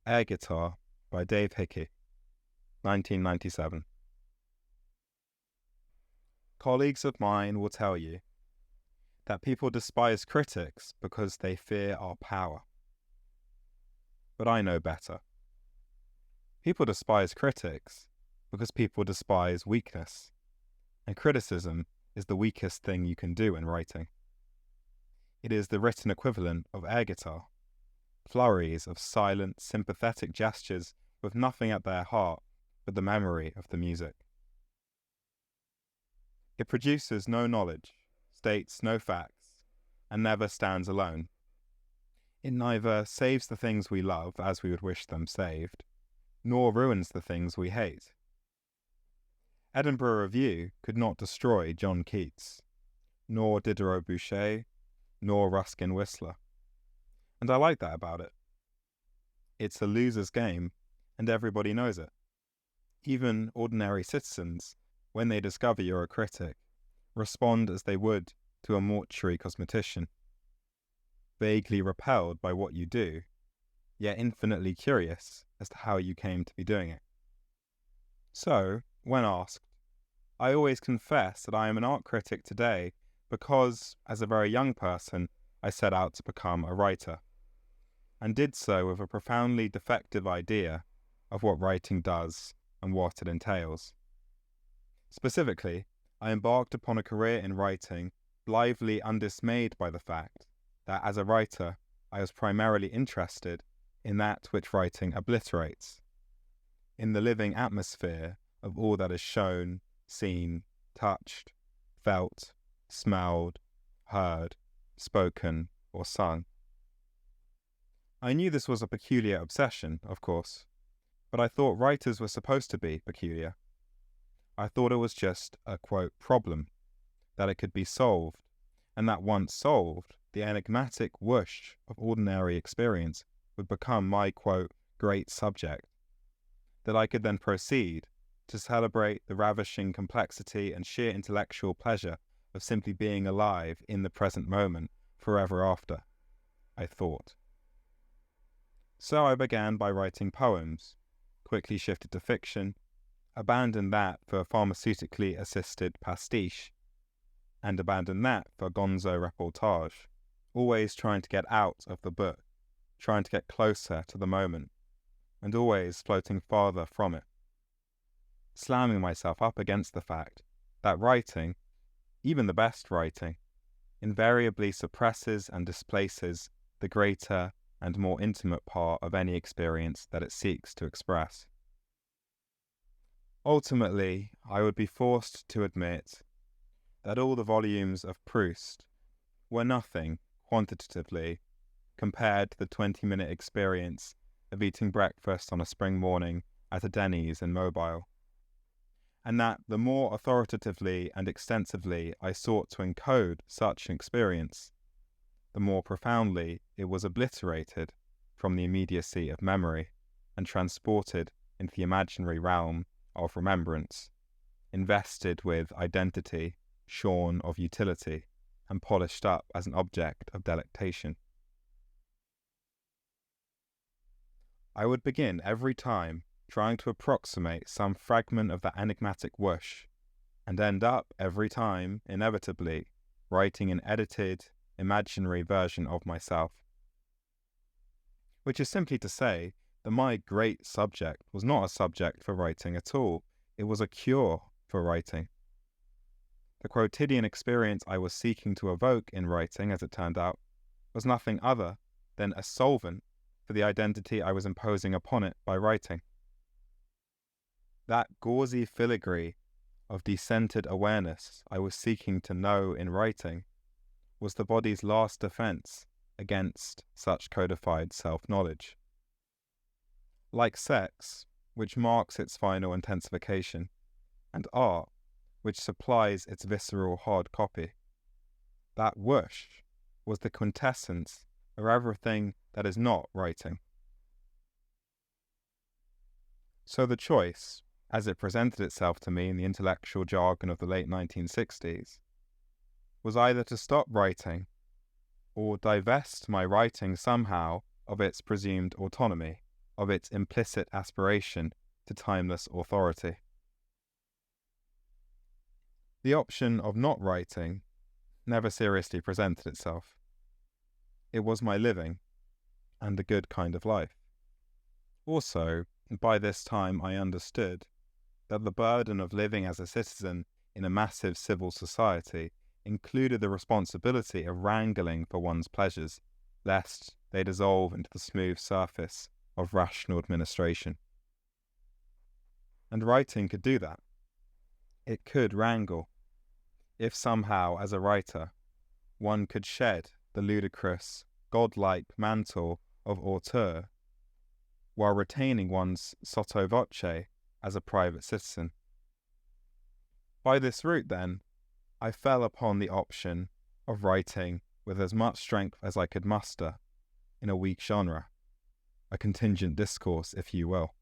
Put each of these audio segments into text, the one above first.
Air Guitar by Dave Hickey, 1997. Colleagues of mine will tell you that people despise critics because they fear our power. But I know better. People despise critics because people despise weakness, and criticism is the weakest thing you can do in writing. It is the written equivalent of air guitar. Flurries of silent, sympathetic gestures with nothing at their heart but the memory of the music. It produces no knowledge, states no facts, and never stands alone. It neither saves the things we love as we would wish them saved, nor ruins the things we hate. Edinburgh Review could not destroy John Keats, nor Diderot Boucher, nor Ruskin Whistler. And I like that about it. It's a loser's game, and everybody knows it. Even ordinary citizens, when they discover you're a critic, respond as they would to a mortuary cosmetician, vaguely repelled by what you do, yet infinitely curious as to how you came to be doing it. So, when asked, I always confess that I am an art critic today because, as a very young person, I set out to become a writer, and did so with a profoundly defective idea of what writing does and what it entails. Specifically, I embarked upon a career in writing blithely undismayed by the fact that as a writer I was primarily interested in that which writing obliterates, in the living atmosphere of all that is shown, seen, touched, felt, smelled, heard, spoken, or sung. I knew this was a peculiar obsession, of course, but I thought writers were supposed to be peculiar. I thought it was just a, quote, problem, that it could be solved, and that once solved, the enigmatic whoosh of ordinary experience would become my, quote, great subject, that I could then proceed to celebrate the ravishing complexity and sheer intellectual pleasure of simply being alive in the present moment forever after, I thought. So I began by writing poems, quickly shifted to fiction, abandoned that for pharmaceutically assisted pastiche, and abandoned that for gonzo reportage, always trying to get out of the book, trying to get closer to the moment, and always floating farther from it, slamming myself up against the fact that writing, even the best writing, invariably suppresses and displaces the greater and more intimate part of any experience that it seeks to express. Ultimately, I would be forced to admit that all the volumes of Proust were nothing, quantitatively, compared to the 20-minute experience of eating breakfast on a spring morning at a Denny's in Mobile, and that the more authoritatively and extensively I sought to encode such an experience, the more profoundly it was obliterated from the immediacy of memory and transported into the imaginary realm of remembrance, invested with identity, shorn of utility, and polished up as an object of delectation. I would begin every time trying to approximate some fragment of that enigmatic whoosh, and end up every time, inevitably, writing an edited, imaginary version of myself. Which is simply to say that my great subject was not a subject for writing at all, it was a cure for writing. The quotidian experience I was seeking to evoke in writing, as it turned out, was nothing other than a solvent for the identity I was imposing upon it by writing. That gauzy filigree of decentered awareness I was seeking to know in writing was the body's last defense against such codified self-knowledge. Like sex, which marks its final intensification, and art, which supplies its visceral hard copy, that whoosh was the quintessence of everything that is not writing. So the choice, as it presented itself to me in the intellectual jargon of the late 1960s, was either to stop writing or divest my writing somehow of its presumed autonomy of its implicit aspiration to timeless authority. The option of not writing never seriously presented itself. It was my living, and a good kind of life. Also, by this time I understood that the burden of living as a citizen in a massive civil society included the responsibility of wrangling for one's pleasures, lest they dissolve into the smooth surface of rational administration. And writing could do that. It could wrangle. If somehow, as a writer, one could shed the ludicrous, godlike mantle of auteur, while retaining one's sotto voce as a private citizen. By this route, then, I fell upon the option of writing with as much strength as I could muster in a weak genre, a contingent discourse, if you will,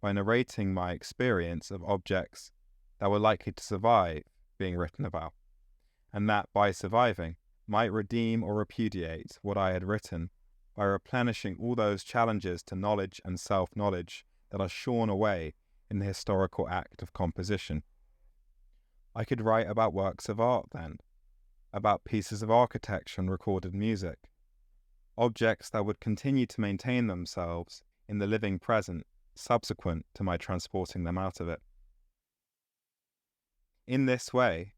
by narrating my experience of objects that were likely to survive being written about, and that by surviving might redeem or repudiate what I had written by replenishing all those challenges to knowledge and self-knowledge that are shorn away in the historical act of composition. I could write about works of art then, about pieces of architecture and recorded music, objects that would continue to maintain themselves in the living present subsequent to my transporting them out of it. In this way,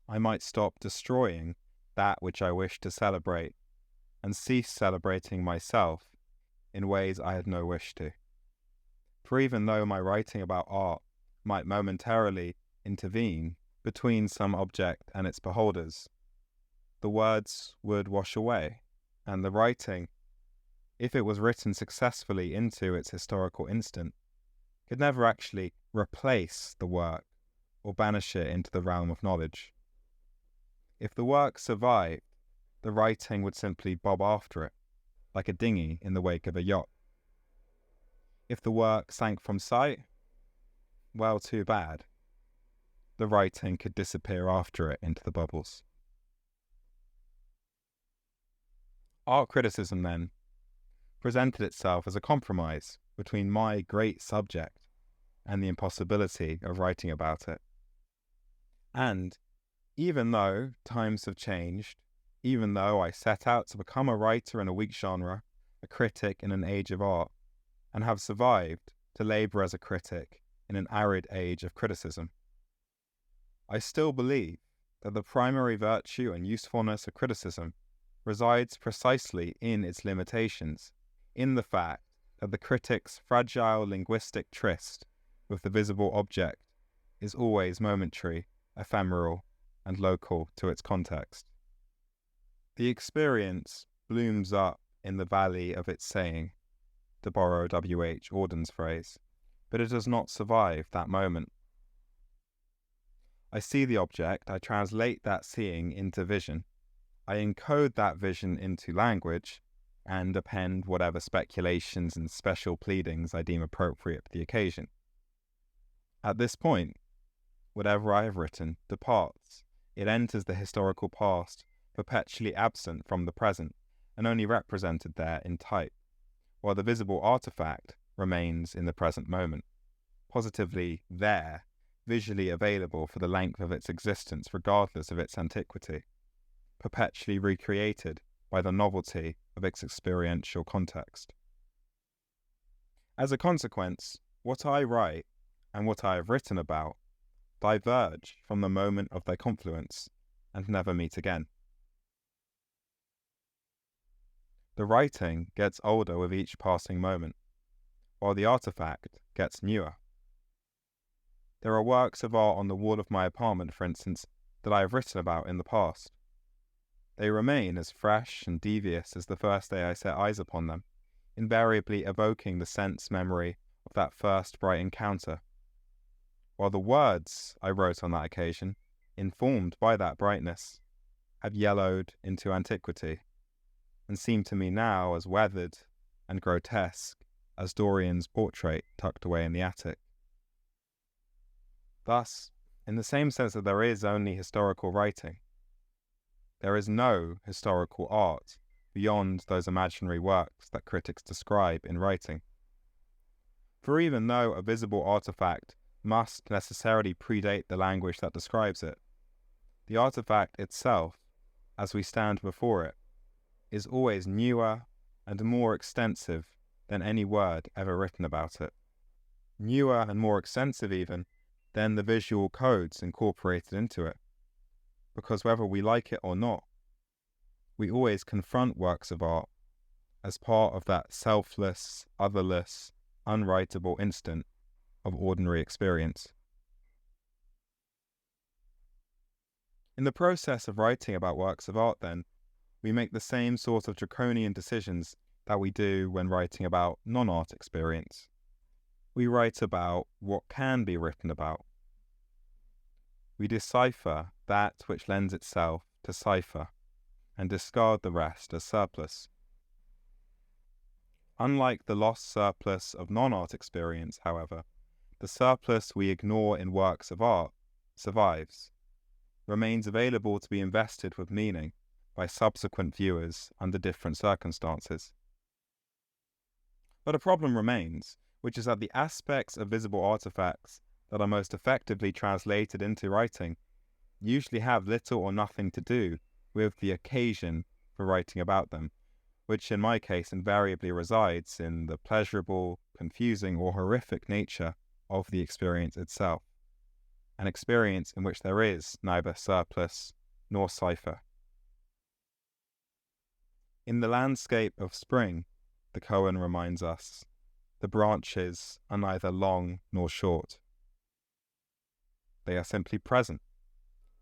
I might stop destroying that which I wished to celebrate and cease celebrating myself in ways I had no wish to. For even though my writing about art might momentarily intervene between some object and its beholders, the words would wash away, and the writing, if it was written successfully into its historical instant, could never actually replace the work or banish it into the realm of knowledge. If the work survived, the writing would simply bob after it, like a dinghy in the wake of a yacht. If the work sank from sight, well, too bad. The writing could disappear after it into the bubbles. Art criticism, then, presented itself as a compromise between my great subject and the impossibility of writing about it. And even though times have changed, even though I set out to become a writer in a weak genre, a critic in an age of art, and have survived to labour as a critic in an arid age of criticism, I still believe that the primary virtue and usefulness of criticism resides precisely in its limitations, in the fact that the critic's fragile linguistic tryst with the visible object is always momentary, ephemeral, and local to its context. The experience blooms up in the valley of its saying, to borrow W.H. Auden's phrase, but it does not survive that moment. I see the object, I translate that seeing into vision, I encode that vision into language, and append whatever speculations and special pleadings I deem appropriate for the occasion. At this point, whatever I have written departs. It enters the historical past, perpetually absent from the present, and only represented there in type, while the visible artifact remains in the present moment, positively there, visually available for the length of its existence regardless of its antiquity, perpetually recreated by the novelty of its experiential context. As a consequence, what I write and what I have written about diverge from the moment of their confluence and never meet again. The writing gets older with each passing moment, while the artifact gets newer. There are works of art on the wall of my apartment, for instance, that I have written about in the past. They remain as fresh and devious as the first day I set eyes upon them, invariably evoking the sense memory of that first bright encounter, while the words I wrote on that occasion, informed by that brightness, have yellowed into antiquity, and seem to me now as weathered and grotesque as Dorian's portrait tucked away in the attic. Thus, in the same sense that there is only historical writing, there is no historical art beyond those imaginary works that critics describe in writing. For even though a visible artifact must necessarily predate the language that describes it, the artifact itself, as we stand before it, is always newer and more extensive than any word ever written about it. Newer and more extensive even than the visual codes incorporated into it. Because whether we like it or not, we always confront works of art as part of that selfless, otherless, unwritable instant of ordinary experience. In the process of writing about works of art, then, we make the same sort of draconian decisions that we do when writing about non-art experience. We write about what can be written about. We decipher that which lends itself to cipher and discard the rest as surplus. Unlike the lost surplus of non-art experience, however, the surplus we ignore in works of art survives, remains available to be invested with meaning by subsequent viewers under different circumstances. But a problem remains, which is that the aspects of visible artifacts that are most effectively translated into writing usually have little or nothing to do with the occasion for writing about them, which in my case invariably resides in the pleasurable, confusing, or horrific nature of the experience itself, an experience in which there is neither surplus nor cipher. In the landscape of spring, the koan reminds us, the branches are neither long nor short. They are simply present,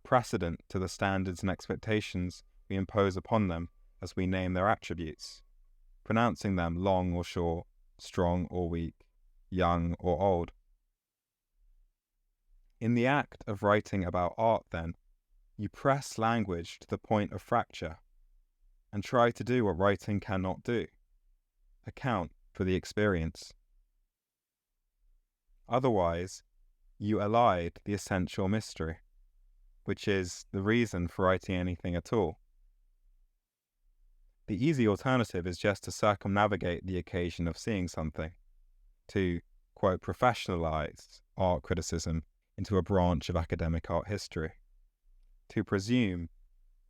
precedent to the standards and expectations we impose upon them as we name their attributes, pronouncing them long or short, strong or weak, young or old. In the act of writing about art, then, you press language to the point of fracture and try to do what writing cannot do, account for the experience. Otherwise, you elide the essential mystery, which is the reason for writing anything at all. The easy alternative is just to circumnavigate the occasion of seeing something, to, quote, professionalize art criticism into a branch of academic art history, to presume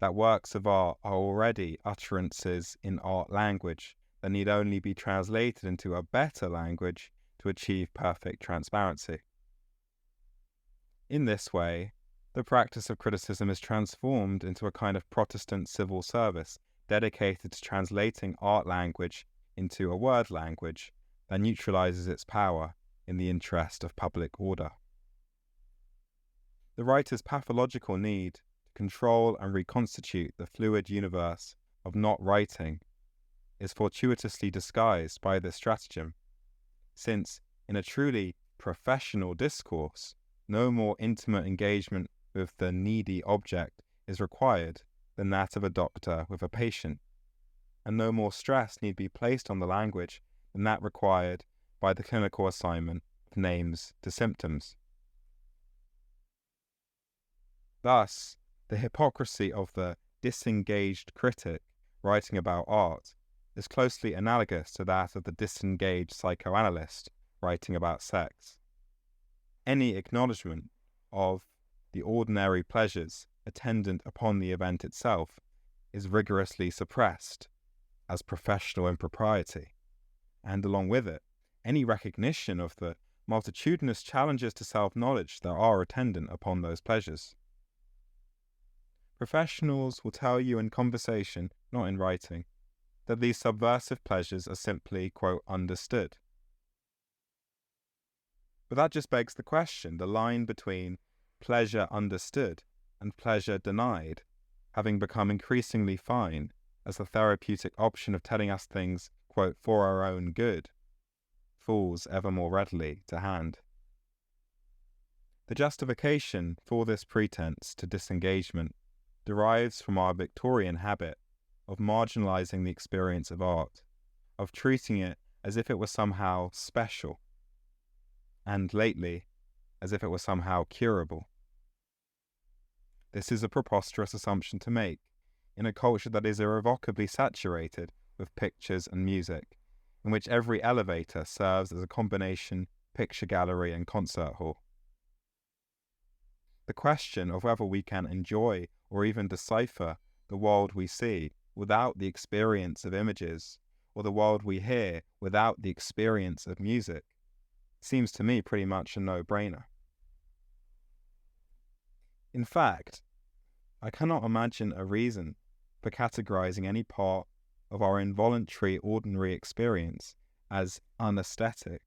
that works of art are already utterances in art language that need only be translated into a better language to achieve perfect transparency. In this way, the practice of criticism is transformed into a kind of Protestant civil service dedicated to translating art language into a word language that neutralizes its power in the interest of public order. The writer's pathological need to control and reconstitute the fluid universe of not writing is fortuitously disguised by this stratagem, since in a truly professional discourse, no more intimate engagement with the needy object is required than that of a doctor with a patient, and no more stress need be placed on the language than that required by the clinical assignment of names to symptoms. Thus, the hypocrisy of the disengaged critic writing about art is closely analogous to that of the disengaged psychoanalyst writing about sex. Any acknowledgement of the ordinary pleasures attendant upon the event itself is rigorously suppressed as professional impropriety, and along with it, any recognition of the multitudinous challenges to self-knowledge that are attendant upon those pleasures. Professionals will tell you in conversation, not in writing, that these subversive pleasures are simply, quote, understood. But that just begs the question, the line between pleasure understood and pleasure denied having become increasingly fine as the therapeutic option of telling us things, quote, for our own good, falls ever more readily to hand. The justification for this pretense to disengagement derives from our Victorian habit of marginalizing the experience of art, of treating it as if it were somehow special, and lately, as if it were somehow curable. This is a preposterous assumption to make in a culture that is irrevocably saturated with pictures and music, in which every elevator serves as a combination picture gallery and concert hall. The question of whether we can enjoy or even decipher the world we see without the experience of images, or the world we hear without the experience of music, seems to me pretty much a no-brainer. In fact, I cannot imagine a reason for categorizing any part of our involuntary ordinary experience as unaesthetic,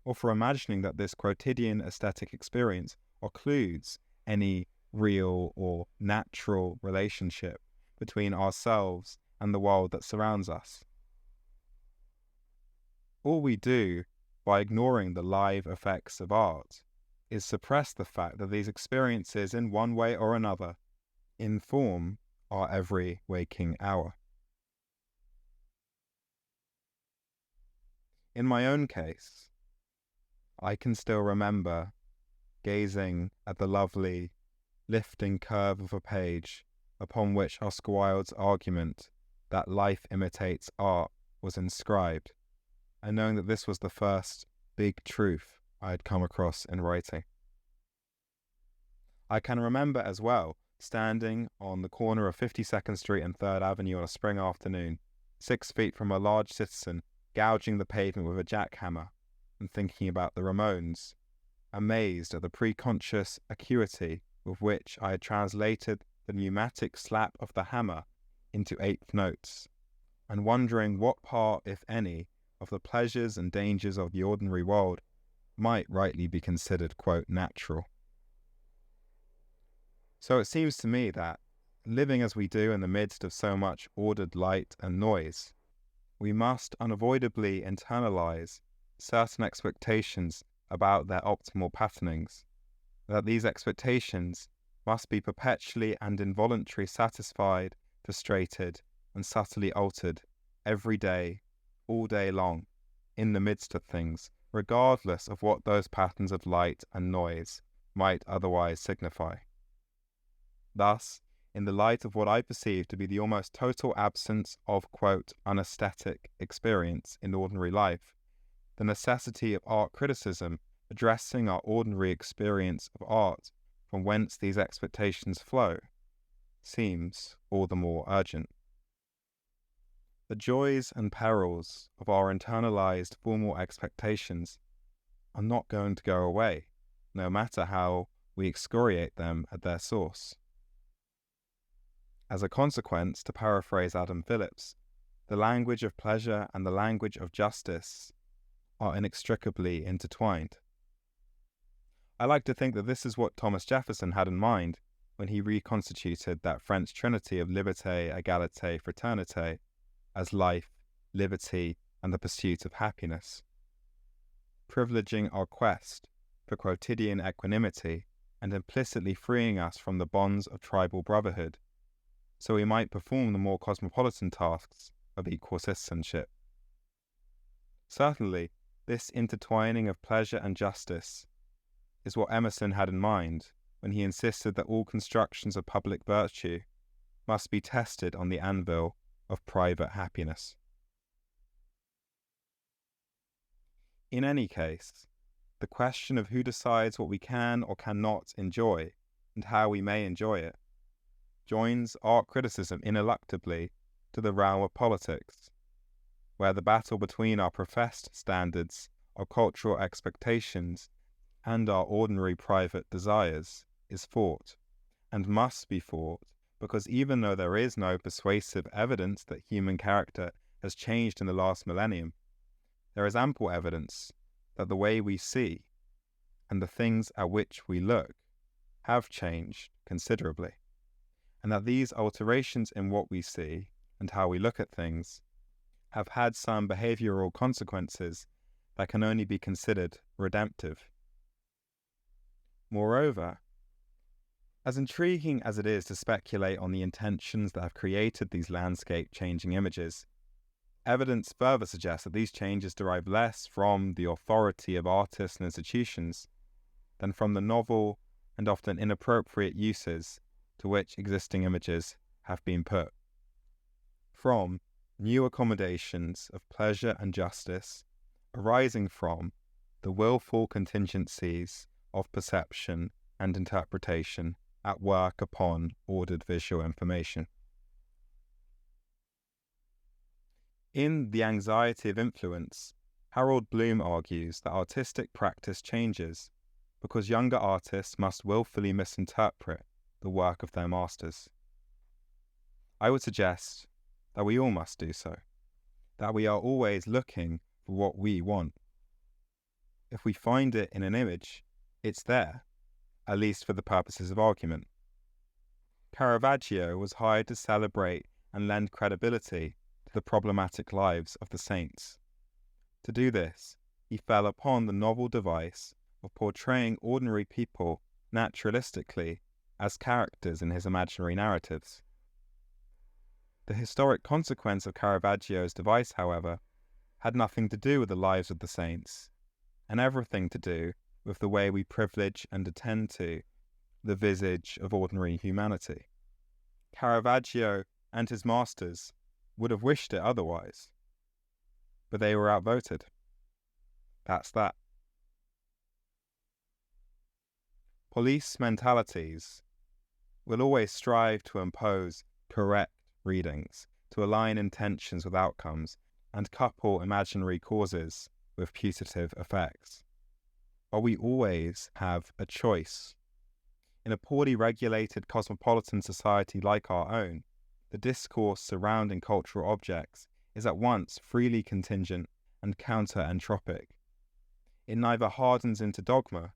or for imagining that this quotidian aesthetic experience occludes any real or natural relationship between ourselves and the world that surrounds us. All we do by ignoring the live effects of art is suppress the fact that these experiences, in one way or another, inform our every waking hour. In my own case, I can still remember gazing at the lovely, lifting curve of a page upon which Oscar Wilde's argument that life imitates art was inscribed, and knowing that this was the first big truth I had come across in writing. I can remember as well standing on the corner of 52nd Street and 3rd Avenue on a spring afternoon, 6 feet from a large citizen gouging the pavement with a jackhammer, and thinking about the Ramones, amazed at the preconscious acuity with which I had translated the pneumatic slap of the hammer into eighth notes, and wondering what part, if any, of the pleasures and dangers of the ordinary world might rightly be considered, quote, natural. So it seems to me that, living as we do in the midst of so much ordered light and noise, we must unavoidably internalize certain expectations about their optimal patternings, that these expectations must be perpetually and involuntarily satisfied, frustrated, and subtly altered every day, all day long, in the midst of things, regardless of what those patterns of light and noise might otherwise signify. Thus, in the light of what I perceive to be the almost total absence of, quote, unaesthetic experience in ordinary life, the necessity of art criticism addressing our ordinary experience of art from whence these expectations flow seems all the more urgent. The joys and perils of our internalized formal expectations are not going to go away, no matter how we excoriate them at their source. As a consequence, to paraphrase Adam Phillips, the language of pleasure and the language of justice are inextricably intertwined. I like to think that this is what Thomas Jefferson had in mind when he reconstituted that French trinity of liberté, égalité, fraternité as life, liberty, and the pursuit of happiness, privileging our quest for quotidian equanimity and implicitly freeing us from the bonds of tribal brotherhood, so we might perform the more cosmopolitan tasks of equal citizenship. Certainly, this intertwining of pleasure and justice is what Emerson had in mind when he insisted that all constructions of public virtue must be tested on the anvil of private happiness. In any case, the question of who decides what we can or cannot enjoy and how we may enjoy it joins art criticism ineluctably to the realm of politics, where the battle between our professed standards, our cultural expectations, and our ordinary private desires is fought, and must be fought, because even though there is no persuasive evidence that human character has changed in the last millennium, there is ample evidence that the way we see and the things at which we look have changed considerably, and that these alterations in what we see and how we look at things have had some behavioral consequences that can only be considered redemptive. Moreover, as intriguing as it is to speculate on the intentions that have created these landscape-changing images, evidence further suggests that these changes derive less from the authority of artists and institutions than from the novel and often inappropriate uses to which existing images have been put. From new accommodations of pleasure and justice arising from the willful contingencies of perception and interpretation at work upon ordered visual information. In The Anxiety of Influence, Harold Bloom argues that artistic practice changes because younger artists must willfully misinterpret the work of their masters. I would suggest that we all must do so, that we are always looking for what we want. If we find it in an image, it's there, at least for the purposes of argument. Caravaggio was hired to celebrate and lend credibility to the problematic lives of the saints. To do this, he fell upon the novel device of portraying ordinary people naturalistically as characters in his imaginary narratives. The historic consequence of Caravaggio's device, however, had nothing to do with the lives of the saints, and everything to do with the way we privilege and attend to the visage of ordinary humanity. Caravaggio and his masters would have wished it otherwise, but they were outvoted. That's that. Police mentalities will always strive to impose correct readings, to align intentions with outcomes, and couple imaginary causes with putative effects. But we always have a choice. In a poorly regulated cosmopolitan society like our own, the discourse surrounding cultural objects is at once freely contingent and counter-entropic. It neither hardens into dogma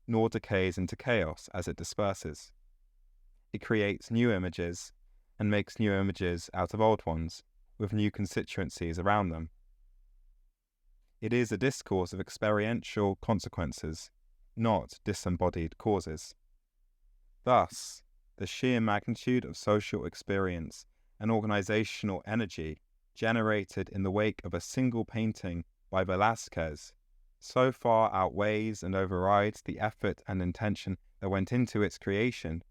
nor decays into chaos as it disperses. It creates new images and makes new images out of old ones, with new constituencies around them. It is a discourse of experiential consequences, not disembodied causes. Thus, the sheer magnitude of social experience and organizational energy generated in the wake of a single painting by Velázquez so far outweighs and overrides the effort and intention that went into its creation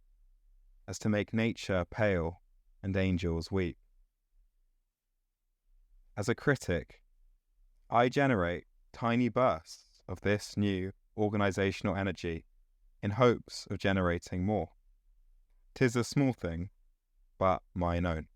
as to make nature pale and angels weep. As a critic, I generate tiny bursts of this new organizational energy in hopes of generating more. 'Tis a small thing, but mine own.